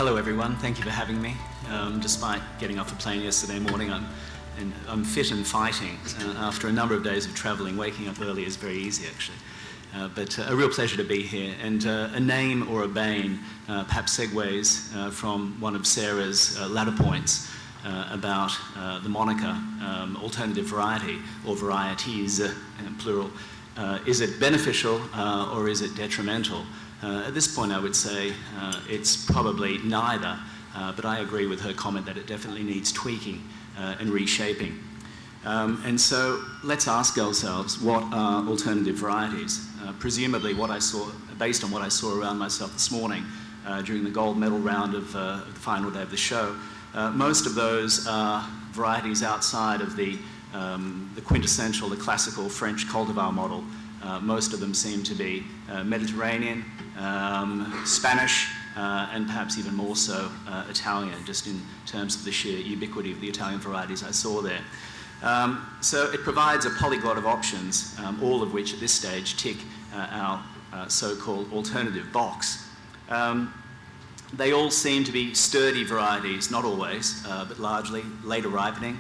hello everyone, thank you for having me. Despite getting off a plane yesterday morning, I'm fit and fighting. After a number of days of travelling, waking up early is very easy actually. But a real pleasure to be here. And a name or a bane perhaps segues from one of Sarah's latter points about the moniker alternative variety or varieties, plural. Is it beneficial or is it detrimental? At this point I would say it's probably neither, but I agree with her comment that it definitely needs tweaking and reshaping. And so let's ask ourselves, what are alternative varieties? Presumably what I saw, based on what I saw around myself this morning during the gold medal round of the final day of the show, most of those are varieties outside of the quintessential, the classical French cultivar model. Most of them seem to be Mediterranean, Spanish, and perhaps even more so Italian, just in terms of the sheer ubiquity of the Italian varieties I saw there. So it provides a polyglot of options, all of which at this stage tick our so-called alternative box. They all seem to be sturdy varieties, not always, but largely later ripening,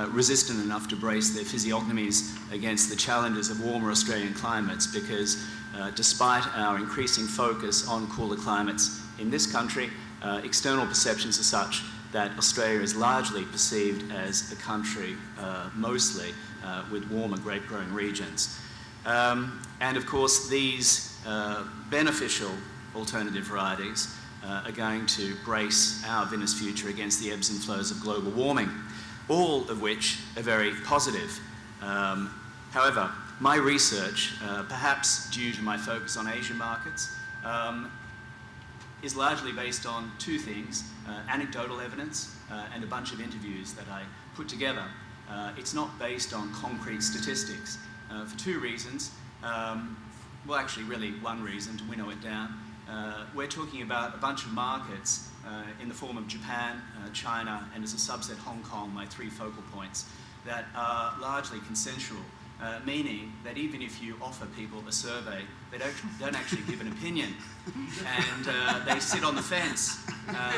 resistant enough to brace their physiognomies against the challenges of warmer Australian climates, because despite our increasing focus on cooler climates in this country, external perceptions are such that Australia is largely perceived as a country mostly with warmer grape-growing regions. And of course these beneficial alternative varieties are going to brace our vinous future against the ebbs and flows of global warming, all of which are very positive. However, my research, perhaps due to my focus on Asian markets, is largely based on two things, anecdotal evidence and a bunch of interviews that I put together. It's not based on concrete statistics for two reasons. Well, actually, really one reason, to winnow it down. We're talking about a bunch of markets in the form of Japan, China, and as a subset Hong Kong, my three focal points, that are largely consensual, meaning that even if you offer people a survey, they don't actually give an opinion, and they sit on the fence.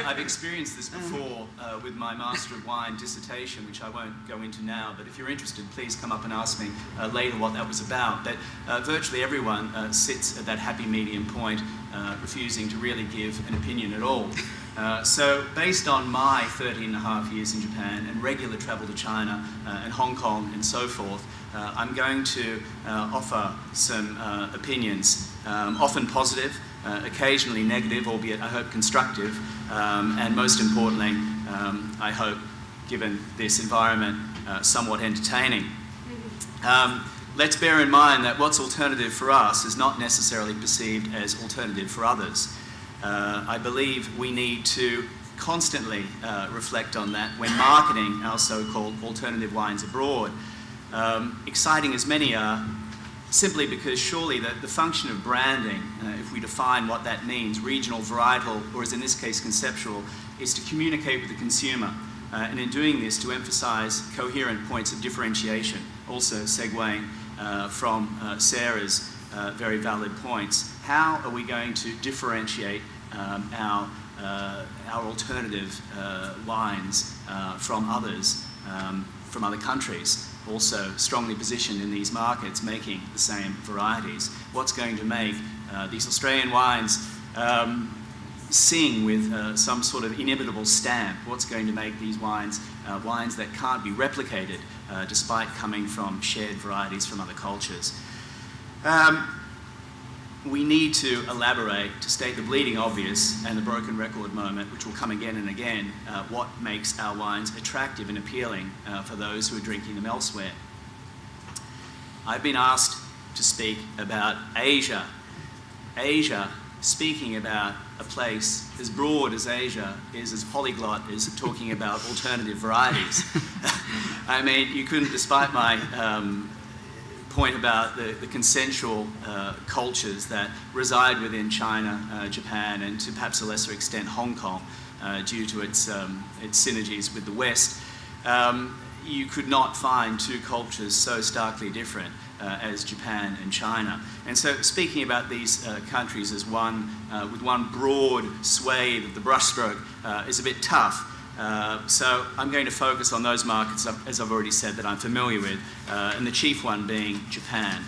I've experienced this before with my Master of Wine dissertation, which I won't go into now, but if you're interested, please come up and ask me later what that was about. But virtually everyone sits at that happy medium point, refusing to really give an opinion at all. So based on my 13 and a half years in Japan and regular travel to China and Hong Kong and so forth, I'm going to offer some opinions, often positive, occasionally negative, albeit I hope constructive, and most importantly, I hope, given this environment, somewhat entertaining. Let's bear in mind that what's alternative for us is not necessarily perceived as alternative for others. I believe we need to constantly reflect on that when marketing our so-called alternative wines abroad. Exciting as many are, simply because surely the function of branding, if we define what that means, regional, varietal, or as in this case conceptual, is to communicate with the consumer, and in doing this to emphasize coherent points of differentiation, also segueing from Sarah's very valid points. How are we going to differentiate our alternative wines from others, from other countries, also strongly positioned in these markets, making the same varieties? What's going to make these Australian wines sing with some sort of inimitable stamp? What's going to make these wines wines that can't be replicated despite coming from shared varieties from other cultures? We need to elaborate, to state the bleeding obvious and the broken record moment, which will come again and again, what makes our wines attractive and appealing for those who are drinking them elsewhere. I've been asked to speak about Asia. Asia, speaking about a place as broad as Asia, is as polyglot as talking about alternative varieties. I mean, you couldn't, despite my point about the consensual cultures that reside within China, Japan, and to perhaps a lesser extent Hong Kong, due to its synergies with the West. you could not find two cultures so starkly different as Japan and China. And so speaking about these countries as one, with one broad swathe of the brushstroke is a bit tough. So I'm going to focus on those markets, as I've already said, that I'm familiar with, and the chief one being Japan.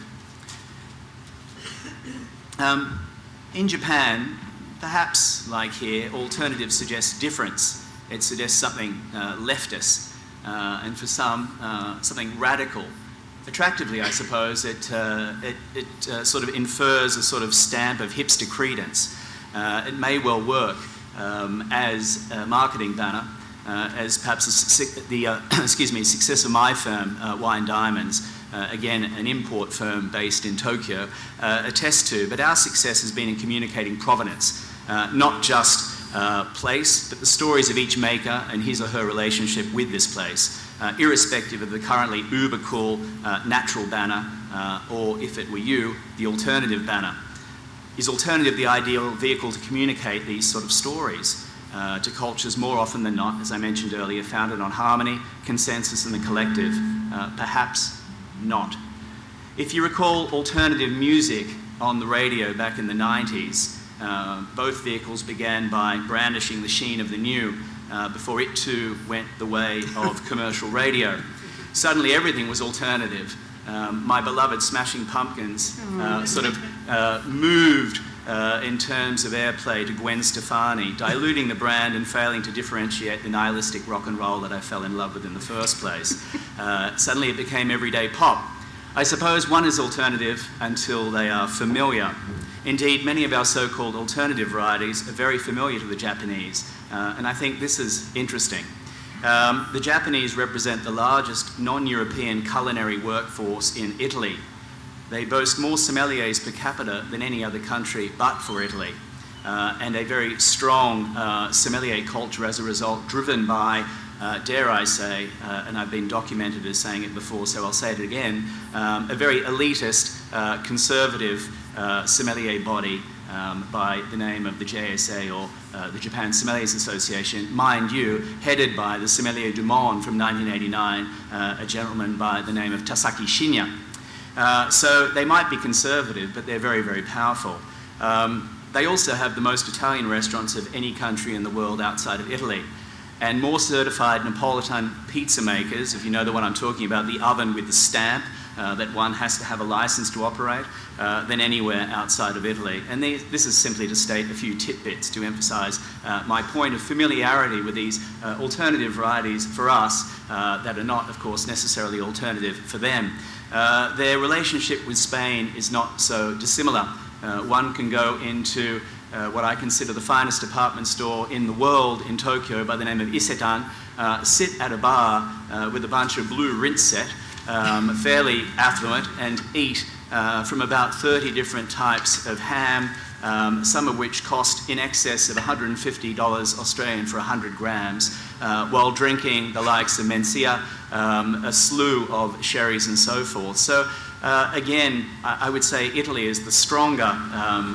In Japan, perhaps like here, alternative suggests difference. It suggests something leftist, and for some, something radical. Attractively, I suppose, it sort of infers a sort of stamp of hipster credence. It may well work as a marketing banner, as perhaps the success of my firm, Wine Diamonds, again an import firm based in Tokyo, attests to. But our success has been in communicating provenance, not just place, but the stories of each maker and his or her relationship with this place, irrespective of the currently uber cool natural banner, or if it were you, the alternative banner. Is alternative the ideal vehicle to communicate these sort of stories to cultures more often than not, as I mentioned earlier, founded on harmony, consensus and the collective? Perhaps not. If you recall alternative music on the radio back in the 90s, both vehicles began by brandishing the sheen of the new before it too went the way of commercial radio. Suddenly everything was alternative. My beloved Smashing Pumpkins sort of moved in terms of airplay to Gwen Stefani, diluting the brand and failing to differentiate the nihilistic rock and roll that I fell in love with in the first place. Suddenly it became everyday pop. I suppose one is alternative until they are familiar. Indeed, many of our so-called alternative varieties are very familiar to the Japanese, and I think this is interesting. The Japanese represent the largest non-European culinary workforce in Italy. They boast more sommeliers per capita than any other country but for Italy, and a very strong sommelier culture as a result, driven by, dare I say, and I've been documented as saying it before, so I'll say it again, a very elitist, conservative sommelier body by the name of the JSA, or the Japan Sommeliers Association, mind you, headed by the Sommelier du Monde from 1989, a gentleman by the name of Tasaki Shinya. So they might be conservative, but they're very, very powerful. They also have the most Italian restaurants of any country in the world outside of Italy, and more certified Napolitan pizza makers, if you know the one I'm talking about, the oven with the stamp that one has to have a license to operate, than anywhere outside of Italy. And this is simply to state a few tidbits to emphasise my point of familiarity with these alternative varieties for us that are not, of course, necessarily alternative for them. Their relationship with Spain is not so dissimilar. One can go into what I consider the finest department store in the world in Tokyo by the name of Isetan, sit at a bar with a bunch of blue rinse set, fairly affluent, and eat from about 30 different types of ham, some of which cost in excess of $150 Australian for 100 grams, while drinking the likes of Mencia, a slew of sherries and so forth. So again, I would say Italy is the stronger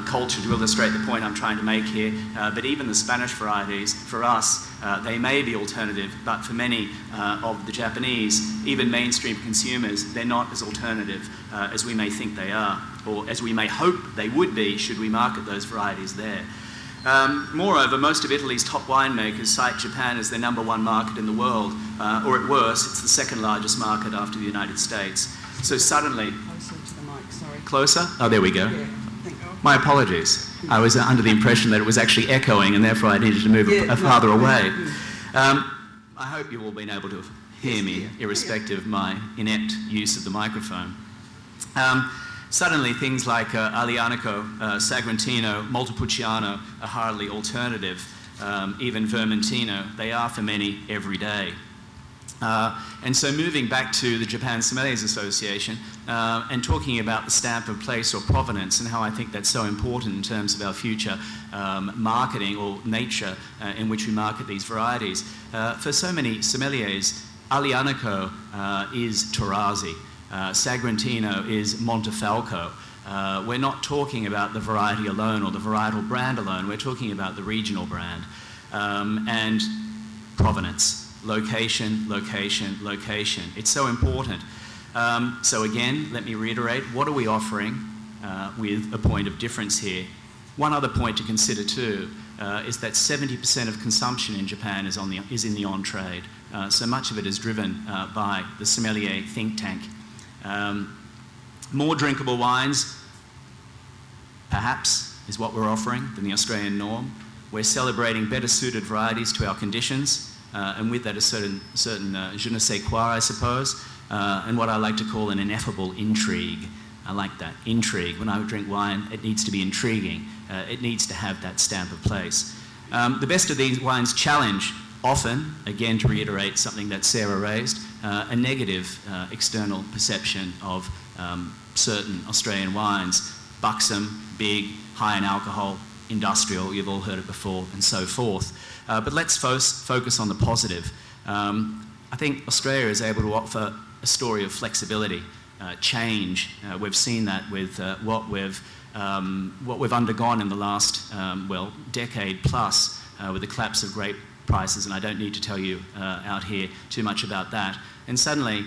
culture to illustrate the point I'm trying to make here, but even the Spanish varieties, for us, they may be alternative, but for many of the Japanese, even mainstream consumers, they're not as alternative as we may think they are, or as we may hope they would be should we market those varieties there. Moreover, most of Italy's top winemakers cite Japan as their #1 market in the world, or at worst, it's the second largest market after the United States. So suddenly... Closer to the mic, sorry. Closer? Oh, there we go. Yeah. My apologies. I was under the impression that it was actually echoing and therefore I needed to move farther away. I hope you've all been able to hear me, irrespective of my inept use of the microphone. Suddenly things like Aglianico, Sagrantino, Montepulciano are hardly alternative. Even Vermentino, they are for many every day. And so moving back to the Japan Sommeliers Association and talking about the stamp of place or provenance and how I think that's so important in terms of our future marketing or nature in which we market these varieties. For so many sommeliers, Aglianico is Torazi, Sagrantino is Montefalco. We're not talking about the variety alone or the varietal brand alone, we're talking about the regional brand and provenance. location, location, location. It's so important. So again, let me reiterate, what are we offering with a point of difference here? One other point to consider too is that 70% of consumption in Japan is in the on-trade. So much of it is driven by the sommelier think tank. More drinkable wines, perhaps, is what we're offering than the Australian norm. We're celebrating better suited varieties to our conditions, and with that a certain je ne sais quoi, I suppose, and what I like to call an ineffable intrigue. I like that, intrigue. When I drink wine, it needs to be intriguing. It needs to have that stamp of place. The best of these wines challenge, often, again to reiterate something that Sarah raised, a negative external perception of certain Australian wines. Buxom, big, high in alcohol, industrial, you've all heard it before, and so forth. But let's focus on the positive. I think Australia is able to offer a story of flexibility, change. We've seen that with what we've undergone in the last, decade plus with the collapse of grape prices, and I don't need to tell you out here too much about that. And suddenly,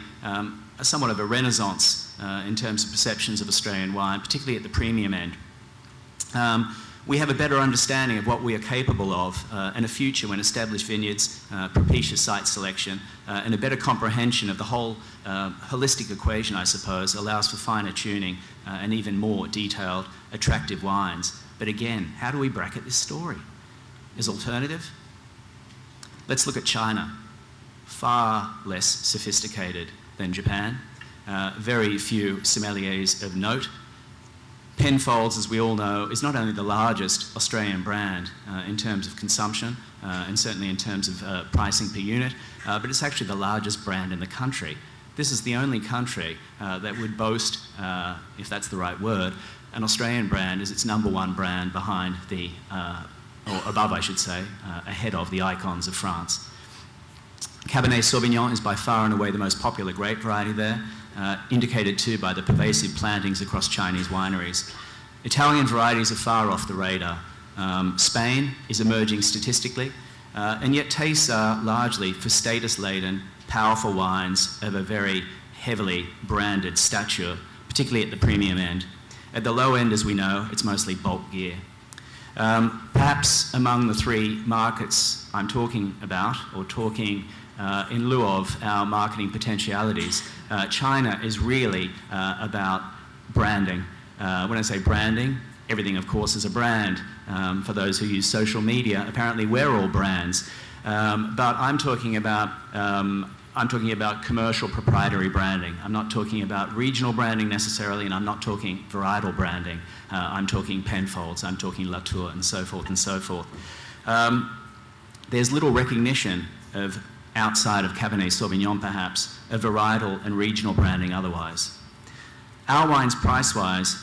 somewhat of a renaissance in terms of perceptions of Australian wine, particularly at the premium end. We have a better understanding of what we are capable of and a future when established vineyards, propitious site selection, and a better comprehension of the whole holistic equation, I suppose, allows for finer tuning and even more detailed, attractive wines. But again, how do we bracket this story? Is alternative? Let's look at China. Far less sophisticated than Japan. Very few sommeliers of note. Penfolds, as we all know, is not only the largest Australian brand in terms of consumption and certainly in terms of pricing per unit, but it's actually the largest brand in the country. This is the only country that would boast, if that's the right word, an Australian brand as its #1 brand behind the, or above I should say, ahead of the icons of France. Cabernet Sauvignon is by far and away the most popular grape variety there, indicated too by the pervasive plantings across Chinese wineries. Italian varieties are far off the radar. Spain is emerging statistically, and yet tastes are largely for status-laden, powerful wines of a very heavily branded stature, particularly at the premium end. At the low end, as we know, it's mostly bulk gear. Perhaps among the three markets I'm talking about, or talking in lieu of our marketing potentialities, China is really about branding. When I say branding, everything of course is a brand. For those who use social media, apparently we're all brands. But I'm talking about commercial proprietary branding. I'm not talking about regional branding necessarily, and I'm not talking varietal branding. I'm talking Penfolds, I'm talking Latour, and so forth and so forth. There's little recognition of, outside of Cabernet Sauvignon perhaps, of varietal and regional branding otherwise. Our wines price-wise,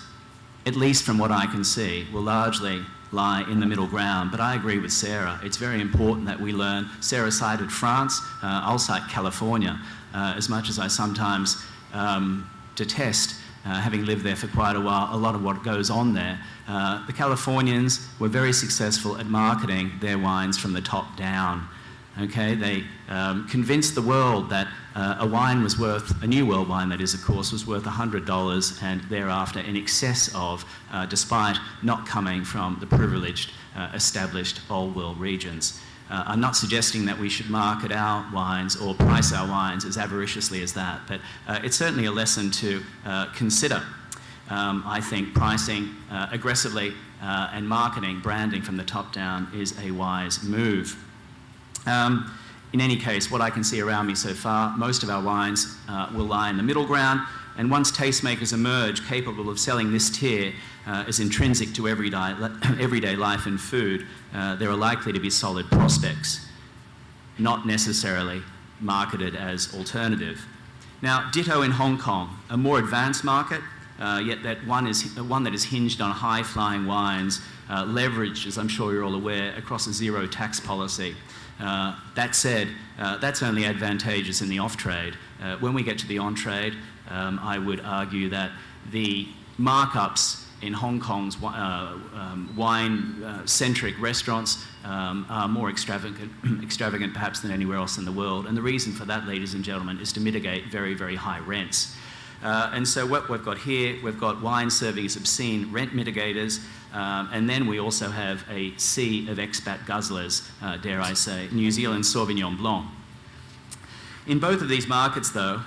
at least from what I can see, will largely lie in the middle ground, but I agree with Sarah. It's very important that we learn. Sarah cited France, I'll cite California, as much as I sometimes detest, having lived there for quite a while, a lot of what goes on there. The Californians were very successful at marketing their wines from the top down. Okay, they convinced the world that a wine was worth, a New World wine that is of course, was worth $100 and thereafter in excess of, despite not coming from the privileged, established old world regions. I'm not suggesting that we should market our wines or price our wines as avariciously as that, but it's certainly a lesson to consider. I think pricing aggressively and marketing, branding from the top down is a wise move. In any case, what I can see around me so far, most of our wines will lie in the middle ground, and once tastemakers emerge capable of selling this tier as intrinsic to everyday life and food, there are likely to be solid prospects, not necessarily marketed as alternative. Now, ditto in Hong Kong, a more advanced market, yet that one that is hinged on high-flying wines, leveraged, as I'm sure you're all aware, across a zero tax policy. That said, that's only advantageous in the off-trade. When we get to the on-trade, I would argue that the markups in Hong Kong's wine-centric restaurants are more extravagant perhaps than anywhere else in the world. And the reason for that, ladies and gentlemen, is to mitigate very, very high rents. And so what we've got here, we've got wine serving as obscene rent mitigators, and then we also have a sea of expat guzzlers, dare I say, New Zealand Sauvignon Blanc. In both of these markets, though,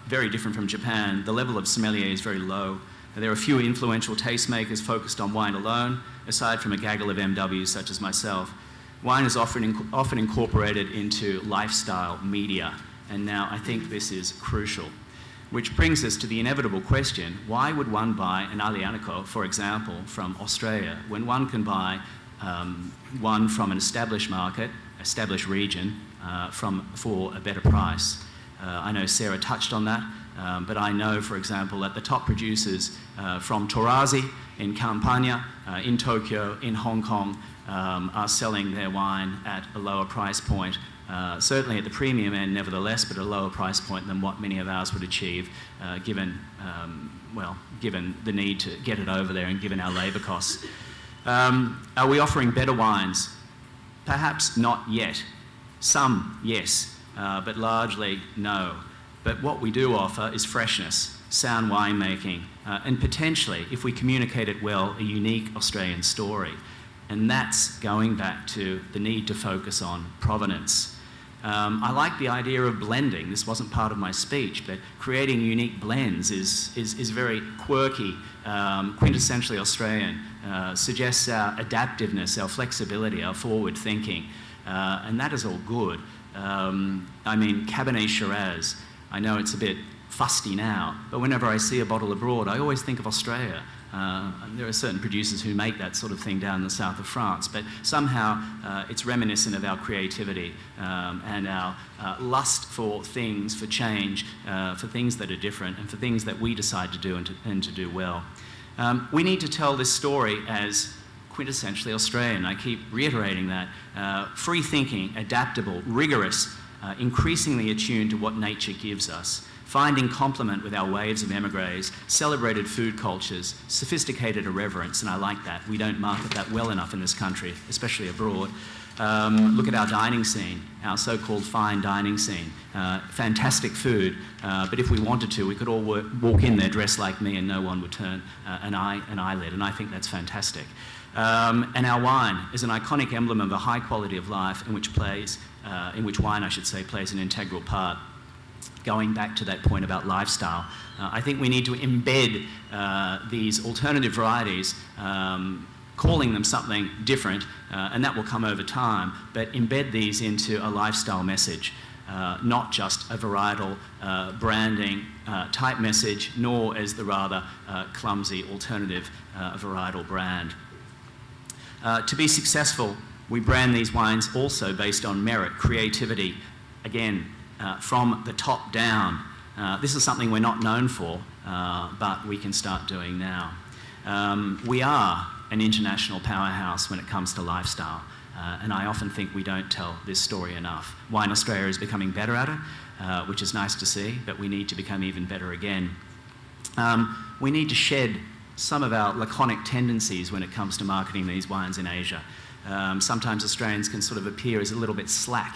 very different from Japan, the level of sommelier is very low. There are few influential tastemakers focused on wine alone, aside from a gaggle of MWs such as myself. Wine is often incorporated into lifestyle media, and now I think this is crucial. Which brings us to the inevitable question, why would one buy an Aglianico, for example, from Australia, when one can buy one from an established market, established region, for a better price? I know Sarah touched on that, but I know, for example, that the top producers from Torazi in Campania, in Tokyo, in Hong Kong, are selling their wine at a lower price point, certainly at the premium end nevertheless, but at a lower price point than what many of ours would achieve, given the need to get it over there and given our labour costs. Are we offering better wines? Perhaps not yet. Some, yes, but largely no. But what we do offer is freshness, sound winemaking, and potentially, if we communicate it well, a unique Australian story. And that's going back to the need to focus on provenance. I like the idea of blending. This wasn't part of my speech, but creating unique blends is very quirky, quintessentially Australian, suggests our adaptiveness, our flexibility, our forward thinking, and that is all good. I mean, Cabernet Shiraz, I know it's a bit fusty now, but whenever I see a bottle abroad, I always think of Australia. There are certain producers who make that sort of thing down in the south of France, but somehow it's reminiscent of our creativity and our lust for things, for change, for things that are different, and for things that we decide to do and to do well. We need to tell this story as quintessentially Australian. I keep reiterating that. Free thinking, adaptable, rigorous, increasingly attuned to what nature gives us. Finding complement with our waves of emigres, celebrated food cultures, sophisticated irreverence, and I like that. We don't market that well enough in this country, especially abroad. Look at our dining scene, our so-called fine dining scene. Fantastic food, but if we wanted to, we could all walk in there dressed like me and no one would turn an eyelid, and I think that's fantastic. And our wine is an iconic emblem of a high quality of life in which wine, I should say, plays an integral part. Going back to that point about lifestyle, I think we need to embed these alternative varieties, calling them something different, and that will come over time, but embed these into a lifestyle message, not just a varietal branding type message, nor as the rather clumsy alternative varietal brand. To be successful, we brand these wines also based on merit, creativity, again, from the top down. This is something we're not known for, but we can start doing now. We are an international powerhouse when it comes to lifestyle, and I often think we don't tell this story enough. Wine Australia is becoming better at it, which is nice to see, but we need to become even better again. We need to shed some of our laconic tendencies when it comes to marketing these wines in Asia. Sometimes Australians can sort of appear as a little bit slack.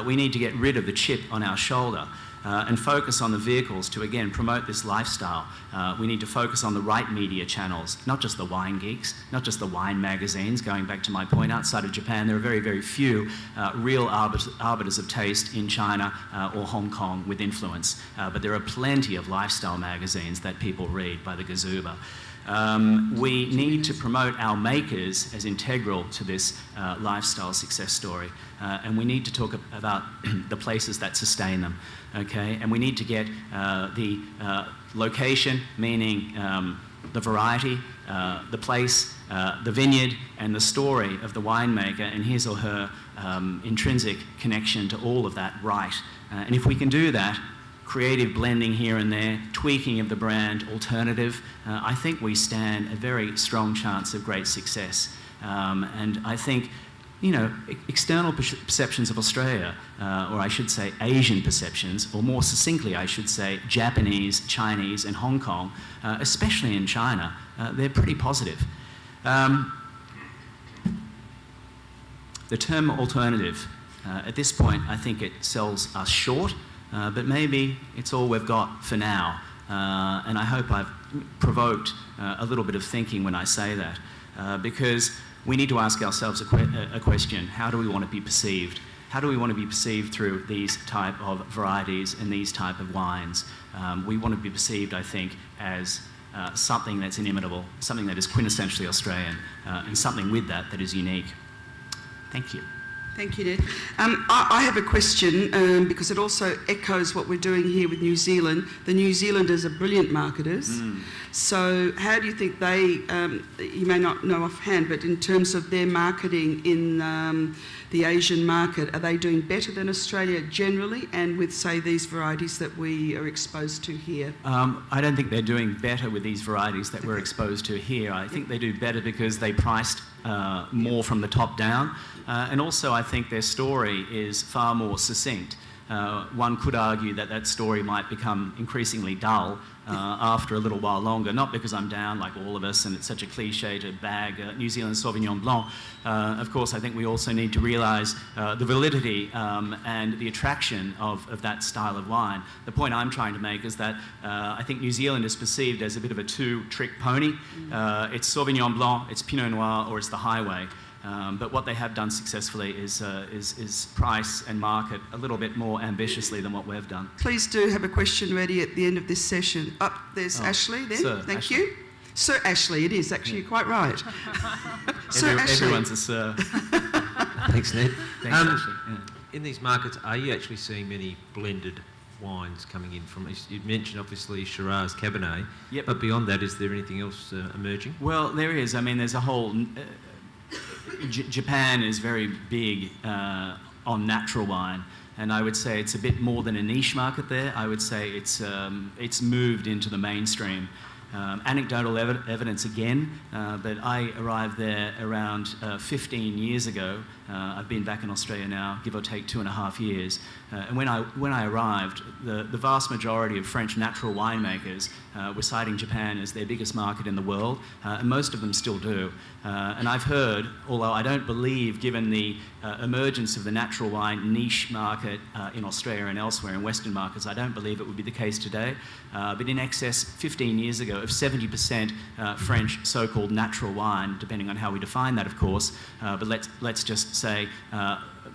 We need to get rid of the chip on our shoulder and focus on the vehicles to, again, promote this lifestyle. We need to focus on the right media channels, not just the wine geeks, not just the wine magazines. Going back to my point, outside of Japan, there are very, very few real arbiters of taste in China or Hong Kong with influence. But there are plenty of lifestyle magazines that people read by the gazooba. We need to promote our makers as integral to this lifestyle success story, and we need to talk about the places that sustain them, okay? And we need to get the location, meaning the variety, the place, the vineyard, and the story of the winemaker and his or her intrinsic connection to all of that right. And if we can do that, creative blending here and there, tweaking of the brand, alternative, I think we stand a very strong chance of great success. And I think external perceptions of Australia, or I should say Asian perceptions, or more succinctly I should say Japanese, Chinese and Hong Kong, especially in China, they're pretty positive. The term alternative, at this point I think it sells us short, but maybe it's all we've got for now. And I hope I've provoked a little bit of thinking when I say that, because we need to ask ourselves a question: how do we want to be perceived? How do we want to be perceived through these type of varieties and these type of wines? We want to be perceived, I think, as something that's inimitable, something that is quintessentially Australian, and something with that is unique. Thank you. Thank you, Ned. I have a question because it also echoes what we're doing here with New Zealand. The New Zealanders are brilliant marketers. So how do you think they, you may not know offhand, but in terms of their marketing in the Asian market, are they doing better than Australia generally, and with, say, these varieties that we are exposed to here? I don't think they're doing better with these varieties that we're exposed to here. I think they do better because they priced more from the top down. And also I think their story is far more succinct. One could argue that story might become increasingly dull after a little while longer, not because I'm down like all of us and it's such a cliche to bag New Zealand Sauvignon Blanc. Of course, I think we also need to realise the validity and the attraction of that style of wine. The point I'm trying to make is that I think New Zealand is perceived as a bit of a two-trick pony. It's Sauvignon Blanc, it's Pinot Noir, or it's the highway. But what they have done successfully is price and market a little bit more ambitiously than what we've done. Please do have a question ready at the end of this session. There's Ashley then. Sir, Thank Ashley. you. Sir Ashley, it is actually, you're quite right. Sir Ashley. Everyone's a sir. Thanks, Ned. Thanks, Ashley. Yeah. In these markets, are you actually seeing many blended wines coming in from? You mentioned obviously Shiraz, Cabernet, Yep. but beyond that, is there anything else emerging? Well, there is. I mean, there's a whole... Japan is very big on natural wine, and I would say it's a bit more than a niche market there. I would say it's moved into the mainstream. Anecdotal evidence again, but I arrived there around 15 years ago. I've been back in Australia now, give or take 2.5 years. And when I arrived, the vast majority of French natural winemakers were citing Japan as their biggest market in the world, and most of them still do. And I've heard, although I don't believe, given the emergence of the natural wine niche market in Australia and elsewhere in Western markets, I don't believe it would be the case today. But in excess 15 years ago of 70% French so-called natural wine, depending on how we define that, of course, but let's just say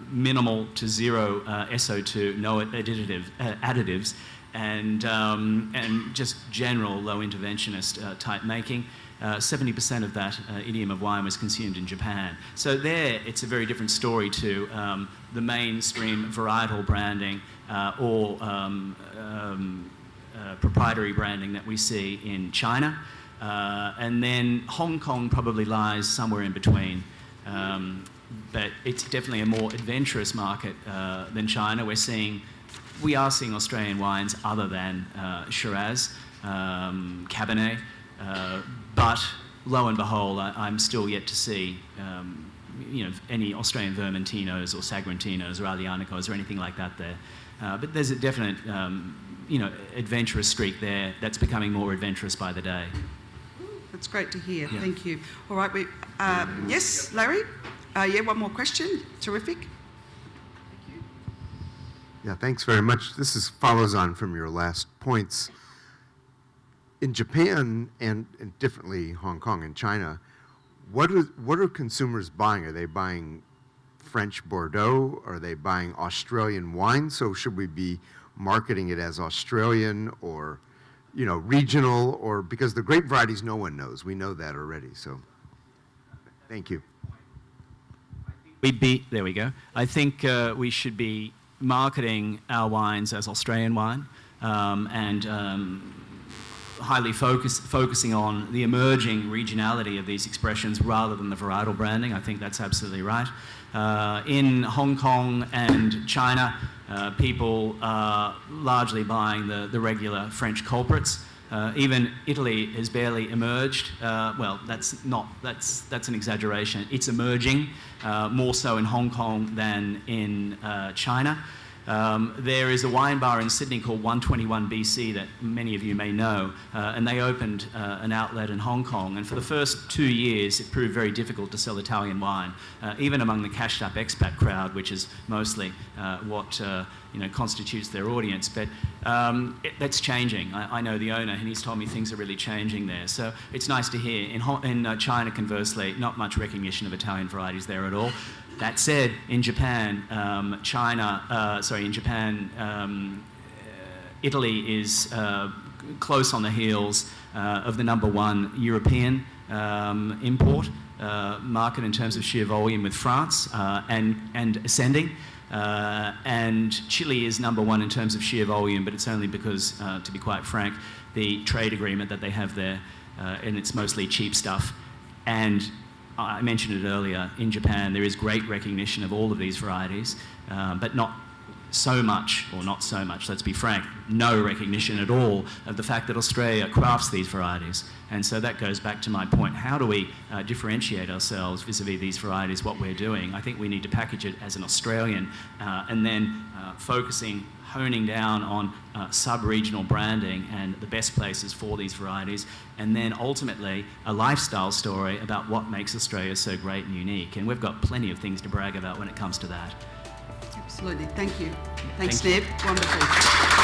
minimal to zero SO2, no additives, and just general low interventionist type making. 70% of that idiom of wine was consumed in Japan. So there, it's a very different story to the mainstream varietal branding or proprietary branding that we see in China. And then Hong Kong probably lies somewhere in between. But it's definitely a more adventurous market than China. We are seeing Australian wines other than Shiraz, Cabernet, but lo and behold, I'm still yet to see any Australian Vermentinos or Sagrentinos or Alianicos or anything like that there. But there's a definite adventurous streak there that's becoming more adventurous by the day. That's great to hear. Yeah. Thank you. All right. Yes, Larry? One more question. Terrific. Yeah, thanks very much. This follows on from your last points. In Japan and differently Hong Kong and China, what are consumers buying? Are they buying French Bordeaux? Are they buying Australian wine? So should we be marketing it as Australian or regional, or because the grape varieties no one knows. We know that already. So thank you. There we go. I think we should be marketing our wines as Australian wine and highly focusing on the emerging regionality of these expressions rather than the varietal branding. I think that's absolutely right. In Hong Kong and China, people are largely buying the regular French culprits. Even Italy has barely emerged. Well, that's an exaggeration. It's emerging, more so in Hong Kong than in China. There is a wine bar in Sydney called 121 BC that many of you may know, and they opened an outlet in Hong Kong. And for the first 2 years, it proved very difficult to sell Italian wine, even among the cashed-up expat crowd, which is mostly what constitutes their audience. But that's changing. I know the owner, and he's told me things are really changing there. So it's nice to hear. In China, conversely, not much recognition of Italian varieties there at all. That said, in Japan, Italy is close on the heels of the #1 European import market in terms of sheer volume with France and ascending. And Chile is #1 in terms of sheer volume, but it's only because, to be quite frank, the trade agreement that they have there, and it's mostly cheap stuff. And I mentioned it earlier, in Japan there is great recognition of all of these varieties, but not so much, let's be frank, no recognition at all of the fact that Australia crafts these varieties. And so that goes back to my point, how do we differentiate ourselves vis-a-vis these varieties, what we're doing? I think we need to package it as an Australian and then honing down on sub-regional branding and the best places for these varieties, and then ultimately a lifestyle story about what makes Australia so great and unique. And we've got plenty of things to brag about when it comes to that. Absolutely. Thank you. Thanks, Thank you. Ned. Wonderful.